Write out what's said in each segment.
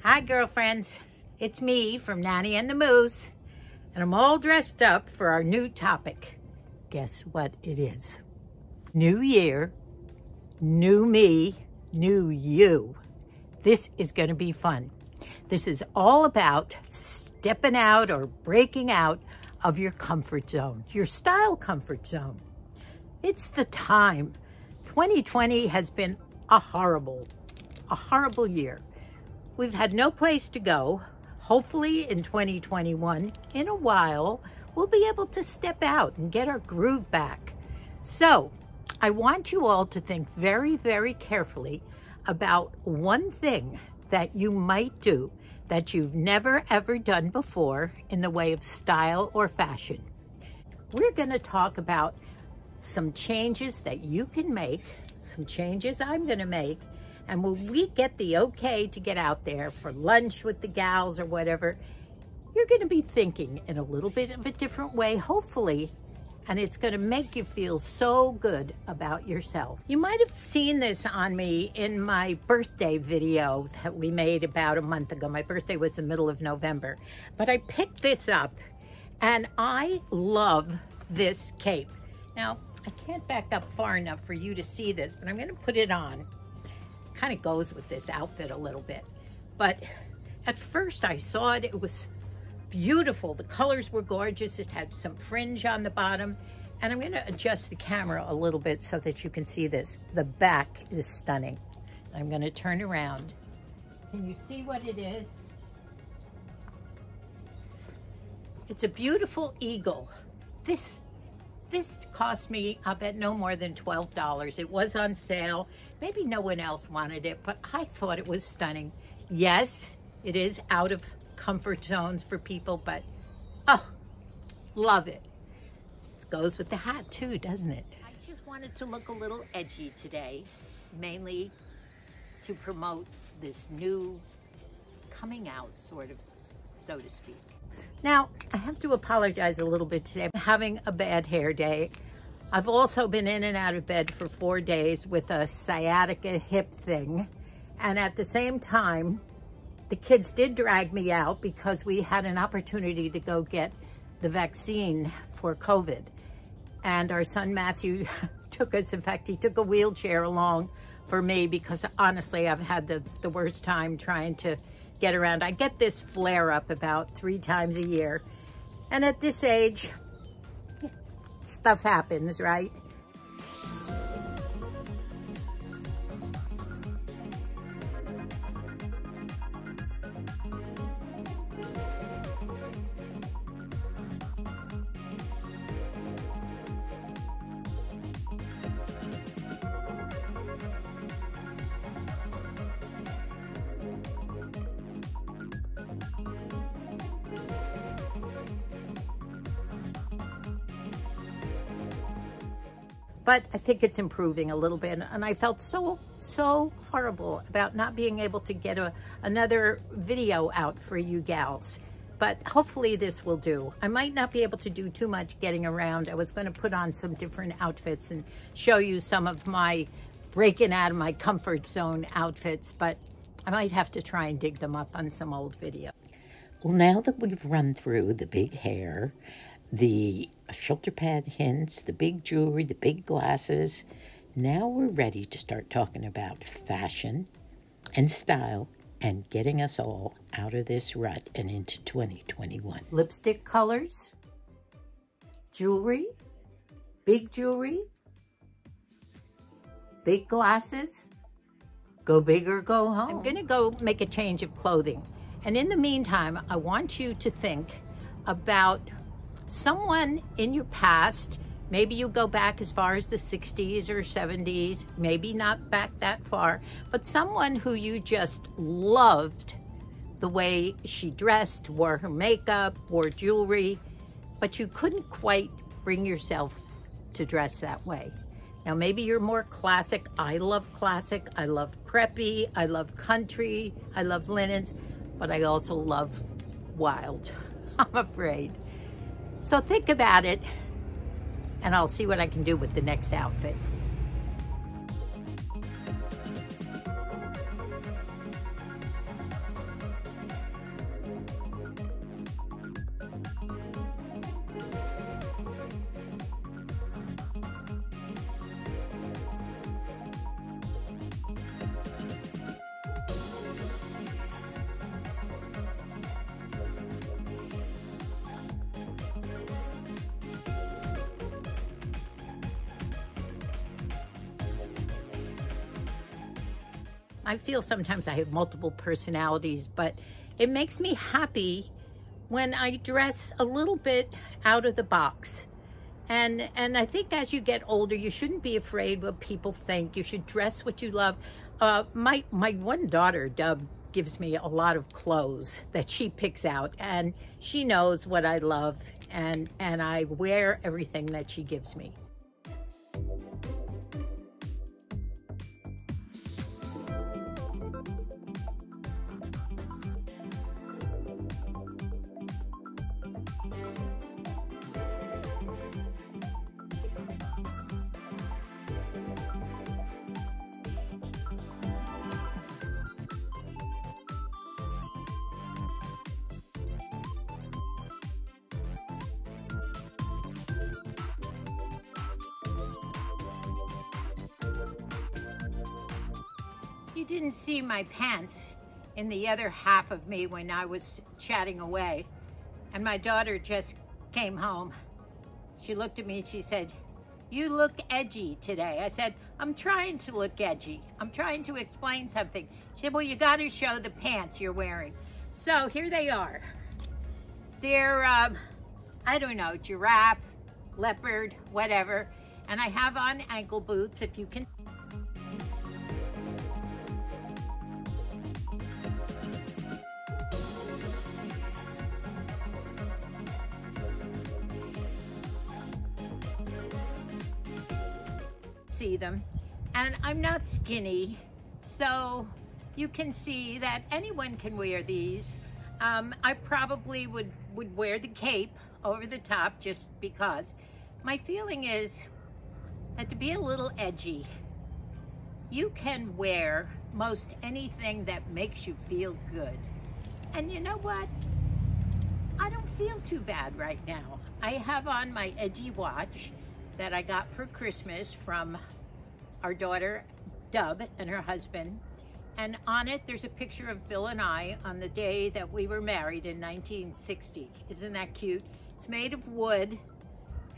Hi girlfriends, it's me from Nanny and the Moose, and I'm all dressed up for our new topic. Guess what it is? New year, new me, new you. This is going to be fun. This is all about stepping out or breaking out of your comfort zone, your style comfort zone. It's the time. 2020 has been a horrible year. We've had no place to go. Hopefully in 2021, in a while, we'll be able to step out and get our groove back. So I want you all to think very, very carefully about one thing that you might do that you've never ever done before in the way of style or fashion. We're going to talk about some changes that you can make, some changes I'm going to make, and when we get the okay to get out there for lunch with the gals or whatever, you're going to be thinking in a little bit of a different way, hopefully, and it's going to make you feel so good about yourself. You might have seen this on me in my birthday video that we made about a month ago. My birthday was the middle of November, but I picked this up and I love this cape. Now, I can't back up far enough for you to see this, but I'm going to put it on. Kind of goes with this outfit a little bit, but at first I saw it, it was beautiful. The colors were gorgeous. It had some fringe on the bottom, and I'm going to adjust the camera a little bit so that you can see this. The back is stunning. I'm going to turn around. Can you see what it is? It's a beautiful eagle. This cost me, I bet, no more than $12. It was on sale. Maybe no one else wanted it, but I thought it was stunning. Yes, it is out of comfort zones for people, but oh, love it. It goes with the hat too, doesn't it? I just wanted to look a little edgy today, mainly to promote this new coming out, sort of, so to speak. Now, I have to apologize a little bit today. I'm having a bad hair day. I've also been in and out of bed for 4 days with a sciatica hip thing. And at the same time, the kids did drag me out because we had an opportunity to go get the vaccine for COVID. And our son Matthew took us, in fact, he took a wheelchair along for me because honestly, I've had the worst time trying to get around. I get this flare up about 3 times a year. And at this age, stuff happens, right? But I think it's improving a little bit, and I felt so horrible about not being able to get another video out for you gals. But hopefully this will do. I might not be able to do too much getting around. I was going to put on some different outfits and show you some of my breaking out of my comfort zone outfits, but I might have to try and dig them up on some old video. Well, now that we've run through the big hair, the shoulder pad hints, the big jewelry, the big glasses, now we're ready to start talking about fashion and style and getting us all out of this rut and into 2021. Lipstick colors, jewelry, big glasses, go big or go home. I'm gonna go make a change of clothing. And in the meantime, I want you to think about someone in your past. Maybe you go back as far as the 60s or 70s, maybe not back that far, but someone who you just loved the way she dressed, wore her makeup, wore jewelry, but you couldn't quite bring yourself to dress that way. Now, maybe you're more classic. I love classic. I love preppy. I love country. I love linens, but I also love wild, I'm afraid. So think about it, and I'll see what I can do with the next outfit. I feel sometimes I have multiple personalities, but it makes me happy when I dress a little bit out of the box. And I think as you get older, you shouldn't be afraid what people think. You should dress what you love. My one daughter, Dub, gives me a lot of clothes that she picks out, and she knows what I love, and I wear everything that she gives me. You didn't see my pants in the other half of me when I was chatting away. And my daughter just came home. She looked at me and she said, "You look edgy today." I said, "I'm trying to look edgy. I'm trying to explain something." She said, "Well, you got to show the pants you're wearing." So here they are. They're, I don't know, giraffe, leopard, whatever. And I have on ankle boots, if you can. See them, and I'm not skinny, so you can see that anyone can wear these. I probably would wear the cape over the top just because. My feeling is that to be a little edgy, you can wear most anything that makes you feel good. And you know what? I don't feel too bad right now. I have on my edgy watch that I got for Christmas from our daughter, Dub, and her husband. And on it, there's a picture of Bill and I on the day that we were married in 1960. Isn't that cute? It's made of wood,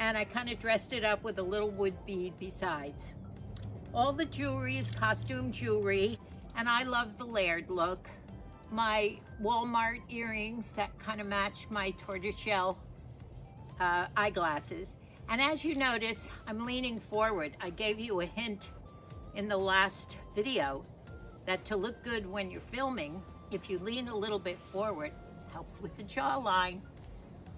and I kind of dressed it up with a little wood bead besides. All the jewelry is costume jewelry, and I love the layered look. My Walmart earrings that kind of match my tortoiseshell eyeglasses. And as you notice, I'm leaning forward. I gave you a hint in the last video that to look good when you're filming, if you lean a little bit forward, helps with the jawline.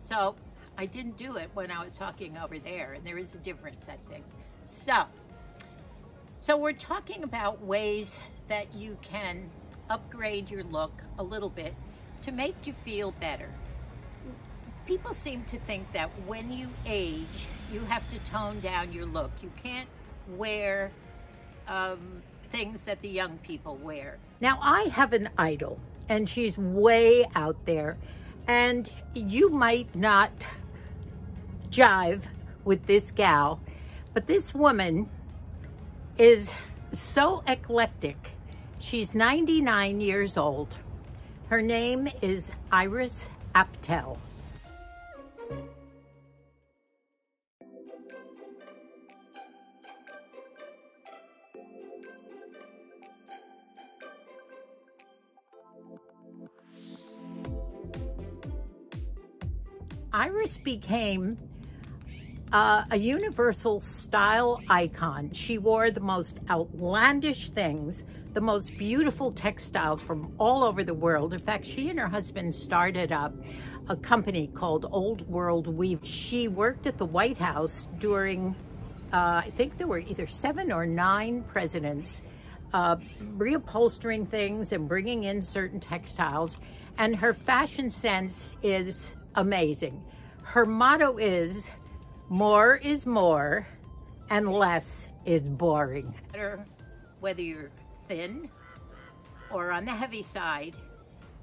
So I didn't do it when I was talking over there, and there is a difference, I think. So we're talking about ways that you can upgrade your look a little bit to make you feel better. People seem to think that when you age, you have to tone down your look. You can't wear things that the young people wear. Now, I have an idol, and she's way out there, and you might not jive with this gal, but this woman is so eclectic. She's 99 years old. Her name is Iris Apfel. Iris became a universal style icon. She wore the most outlandish things, the most beautiful textiles from all over the world. In fact, she and her husband started up a company called Old World Weave. She worked at the White House during, I think there were either 7 or 9 presidents, reupholstering things and bringing in certain textiles. And her fashion sense is amazing. Her motto is, more is more and less is boring. Whether you're thin or on the heavy side,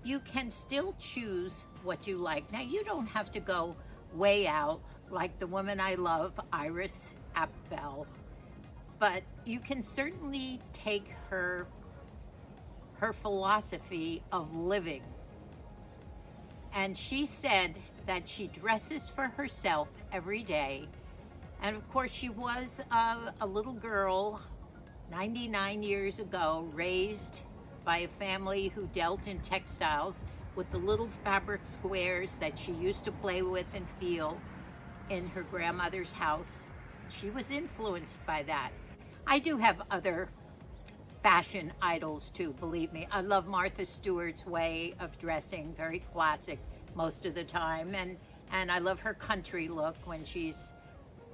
you can still choose what you like. Now, you don't have to go way out like the woman I love, Iris Apfel, but you can certainly take her philosophy of living. And she said that she dresses for herself every day. And of course, she was a little girl 99 years ago, raised by a family who dealt in textiles with the little fabric squares that she used to play with and feel in her grandmother's house. She was influenced by that. I do have other fashion idols too, believe me. I love Martha Stewart's way of dressing, very classic most of the time, and I love her country look when she's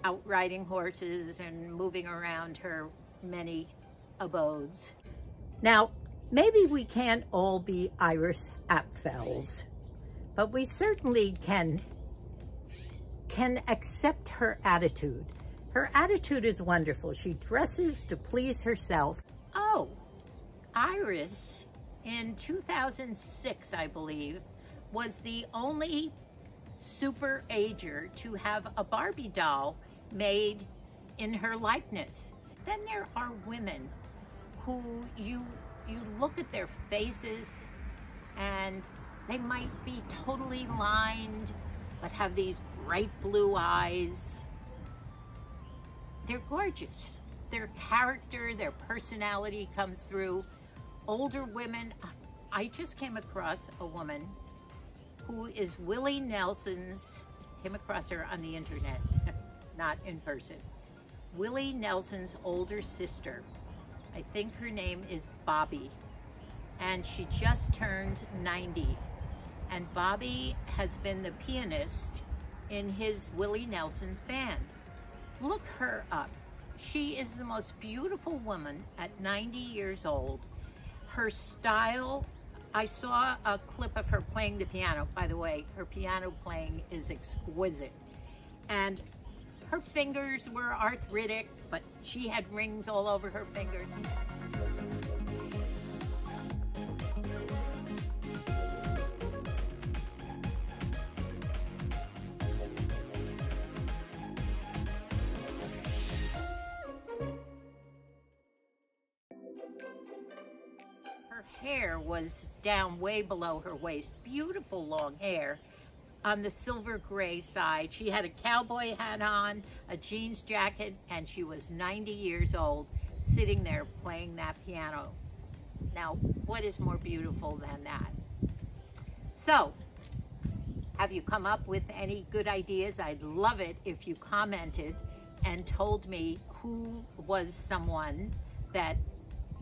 out riding horses and moving around her many abodes. Now, maybe we can't all be Iris Apfels, but we certainly can accept her attitude. Her attitude is wonderful. She dresses to please herself. Oh, Iris, in 2006, I believe, was the only super ager to have a Barbie doll made in her likeness. Then there are women who you look at their faces and they might be totally lined, but have these bright blue eyes. They're gorgeous. Their character, their personality comes through. Older women, I just came across a woman who is Willie Nelson's, came across her on the internet, not in person. Willie Nelson's older sister. I think her name is Bobby, and she just turned 90. And Bobby has been the pianist in his Willie Nelson's band. Look her up. She is the most beautiful woman at 90 years old. Her style, I saw a clip of her playing the piano. By the way, her piano playing is exquisite. And her fingers were arthritic, but she had rings all over her fingers. Her hair was down way below her waist. Beautiful long hair on the silver gray side. She had a cowboy hat on, a jeans jacket, and she was 90 years old sitting there playing that piano. Now, what is more beautiful than that? So, have you come up with any good ideas? I'd love it if you commented and told me who was someone that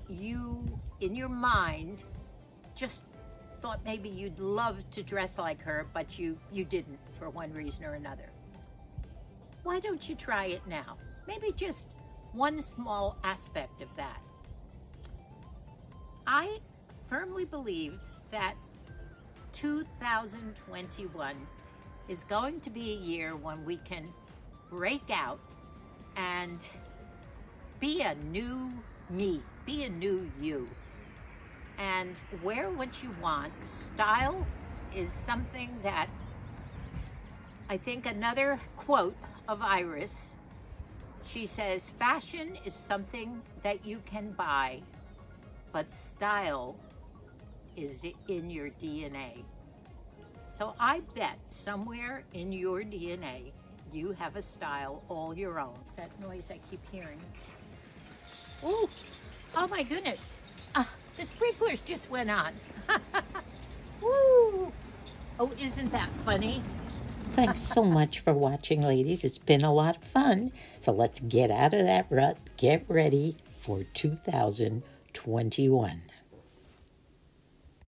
you, in your mind, just thought maybe you'd love to dress like her, but you didn't for one reason or another. Why don't you try it now? Maybe just one small aspect of that. I firmly believe that 2021 is going to be a year when we can break out and be a new me, be a new you, and wear what you want. Style is something that I think, another quote of Iris, she says, fashion is something that you can buy, but style is in your DNA. So I bet somewhere in your DNA, you have a style all your own. It's that noise I keep hearing. Ooh, oh my goodness. The sprinklers just went on. Woo! Oh, isn't that funny? Thanks so much for watching, ladies. It's been a lot of fun. So let's get out of that rut, get ready for 2021.